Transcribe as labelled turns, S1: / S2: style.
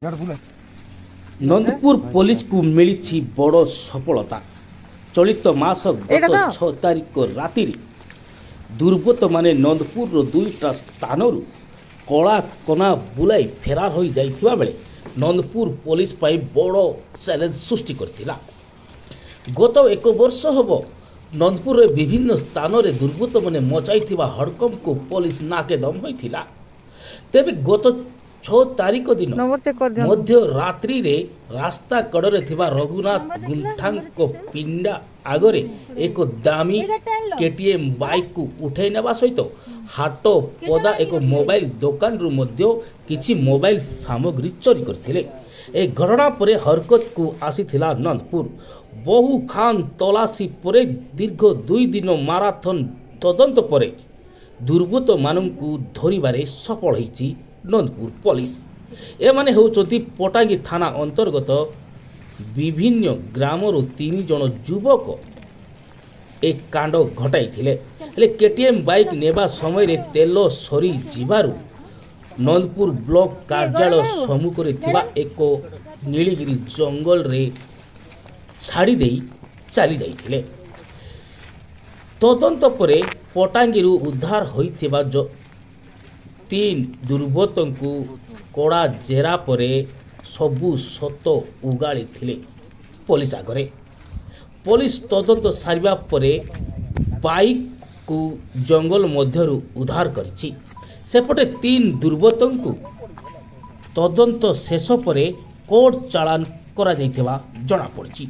S1: Nandpur police को मिली बड़ सफलता। चलित मास गत 6 तारिख राति दुर्बृत्त माने नंदपुर दुईटा स्थान कला कना बुलाई फेरार हो जाइथिबा बेले नंदपुर पुलिस पाई बड़ चैलेंज सृष्टि करथिला। गत 1 वर्ष हब नंदपुर विभिन्न स्थान में दुर्बृत्त माने मचाइथिबा हड़कंप को पुलिस नाकेदम होइथिला। तेबे गत 6 तारिख दिन मध्य रात्रि रे रास्ता कड़े थिबा रघुनाथ गुंठांक पिंडा आगरे एक दामी केटीएम बाइक को उठाई नेबा सहित हाट पदा एक मोबाइल दुकान रु मध्य किछि मोबाइल सामग्री चोरी करथिले। ए घटना परे हरकत को आसीथिला नंदपुर। बहु खान तलाशी परे दीर्घ 2 दिन माराथन तदंत परे दुर्बृत्त माननकु धरिबारे सफल होईछि नंदपुर पुलिस। एमाने होउचंती पटांगी थाना अंतर्गत विभिन्न ग्रामर 3 जन युवक एक कांड घटाइथिले। हेले केटीएम बाइक नेबा समय रे तेल सरी जिबारु नंदपुर ब्लॉक कार्यालय सम्मुख रे थिबा एक नीलगिरी जंगल रे छाड़ी देई चली जाइथिले। तदंत परे पटांगीरु उद्धार होइथिबा 3 दुर्बृत्तों को कड़ा जेरा परे सबु सत उगाड़ी थिले पुलिस आगरे। पुलिस तदंत सारिबा परे बाइक को जंगल मध्यरु उद्धार करिछि। सेपटे 3 दुर्बृत्तों को तदंत शेष परे कोर्ट चालान करा जाइथिबा जणा पड़िछि।